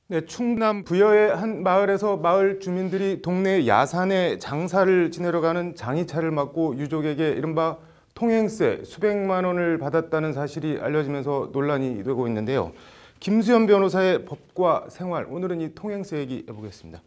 네, 충남 부여의 한 마을에서 마을 주민들이 동네 야산에 장사를 지내러 가는 장의차를 막고 유족에게 이른바 통행세 수백만 원을 받았다는 사실이 알려지면서 논란이 되고 있는데요. 김수현 변호사의 법과 생활, 오늘은 이 통행세 얘기해보겠습니다.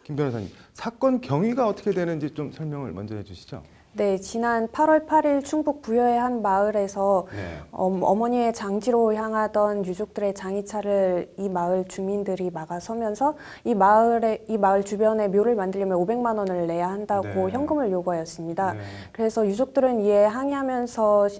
김 변호사님, 사건 경위가 어떻게 되는지 좀 설명을 먼저 해주시죠. 네, 지난 8월 8일 충북 부여의 한 마을에서 어머니의 장지로 향하던 유족들의 장의차를 이 마을 주민들이 막아서면서 이 마을 주변에 묘를 만들려면 500만 원을 내야 한다고 현금을 요구하였습니다. 그래서 유족들은 이에 항의하면서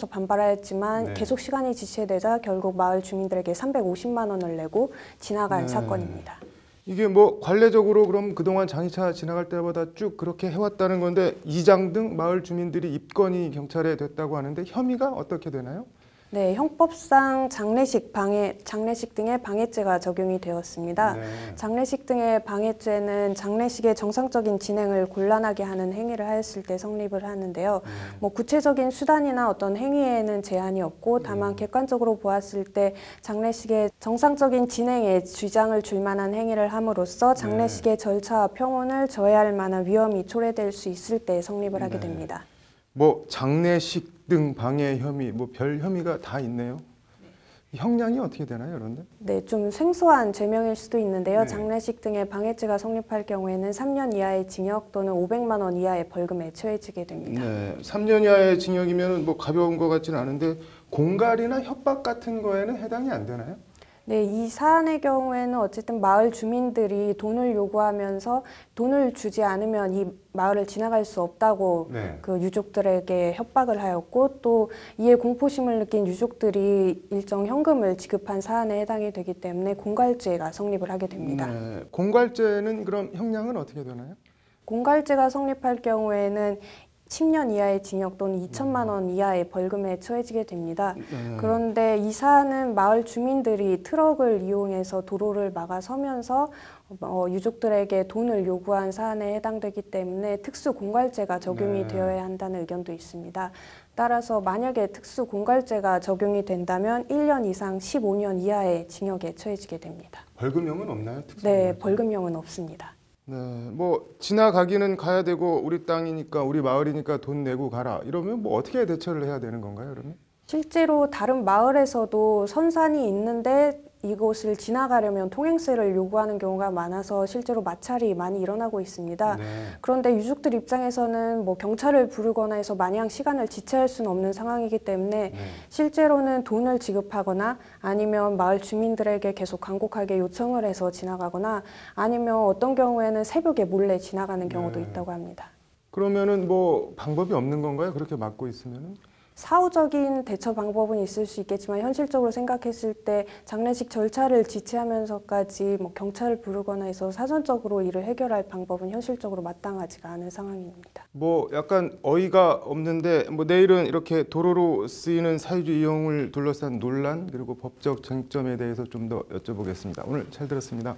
반발하였지만 계속 시간이 지체되자 결국 마을 주민들에게 350만 원을 내고 지나간 사건입니다. 이게 뭐 관례적으로 그럼 그동안 장의차 지나갈 때마다 쭉 그렇게 해왔다는 건데 이장 등 마을 주민들이 입건이 경찰에 됐다고 하는데 혐의가 어떻게 되나요? 네, 형법상 장례식 등의 방해죄가 적용이 되었습니다. 장례식 등의 방해죄는 장례식의 정상적인 진행을 곤란하게 하는 행위를 하였을 때 성립을 하는데요. 뭐 구체적인 수단이나 어떤 행위에는 제한이 없고 다만 객관적으로 보았을 때 장례식의 정상적인 진행에 지장을 줄 만한 행위를 함으로써 장례식의 절차와 평온을 저해할 만한 위험이 초래될 수 있을 때 성립을 하게 됩니다. 뭐 장례식 등 방해 혐의, 뭐 별 혐의가 다 있네요. 형량이 어떻게 되나요, 그런데? 네, 좀 생소한 죄명일 수도 있는데요. 장례식 등의 방해죄가 성립할 경우에는 3년 이하의 징역 또는 500만 원 이하의 벌금에 처해지게 됩니다. 네, 3년 이하의 징역이면 뭐 가벼운 것 같지는 않은데 공갈이나 협박 같은 거에는 해당이 안 되나요? 네, 이 사안의 경우에는 어쨌든 마을 주민들이 돈을 요구하면서 돈을 주지 않으면 이 마을을 지나갈 수 없다고 그 유족들에게 협박을 하였고 또 이에 공포심을 느낀 유족들이 일정 현금을 지급한 사안에 해당이 되기 때문에 공갈죄가 성립을 하게 됩니다. 공갈죄는 그럼 형량은 어떻게 되나요? 공갈죄가 성립할 경우에는 10년 이하의 징역 또는 2천만 원 이하의 벌금에 처해지게 됩니다. 그런데 이 사안은 마을 주민들이 트럭을 이용해서 도로를 막아서면서 유족들에게 돈을 요구한 사안에 해당되기 때문에 특수공갈죄가 적용이 되어야 한다는 의견도 있습니다. 따라서 만약에 특수공갈죄가 적용이 된다면 1년 이상 15년 이하의 징역에 처해지게 됩니다. 벌금형은 없나요? 네, 벌금형은 없습니다. 네, 뭐 지나가기는 가야 되고 우리 땅이니까 우리 마을이니까 돈 내고 가라 이러면 뭐 어떻게 대처를 해야 되는 건가요, 그러면? 실제로 다른 마을에서도 선산이 있는데 이곳을 지나가려면 통행세를 요구하는 경우가 많아서 실제로 마찰이 많이 일어나고 있습니다. 그런데 유족들 입장에서는 뭐 경찰을 부르거나 해서 마냥 시간을 지체할 수는 없는 상황이기 때문에 실제로는 돈을 지급하거나 아니면 마을 주민들에게 계속 간곡하게 요청을 해서 지나가거나 아니면 어떤 경우에는 새벽에 몰래 지나가는 경우도 있다고 합니다. 그러면은 뭐 방법이 없는 건가요? 그렇게 막고 있으면은? 사후적인 대처 방법은 있을 수 있겠지만 현실적으로 생각했을 때 장례식 절차를 지체하면서까지 뭐 경찰을 부르거나 해서 사전적으로 이를 해결할 방법은 현실적으로 마땅하지가 않은 상황입니다. 뭐 약간 어이가 없는데 뭐 내일은 이렇게 도로로 쓰이는 사유지 이용을 둘러싼 논란 그리고 법적 쟁점에 대해서 좀 더 여쭤보겠습니다. 오늘 잘 들었습니다.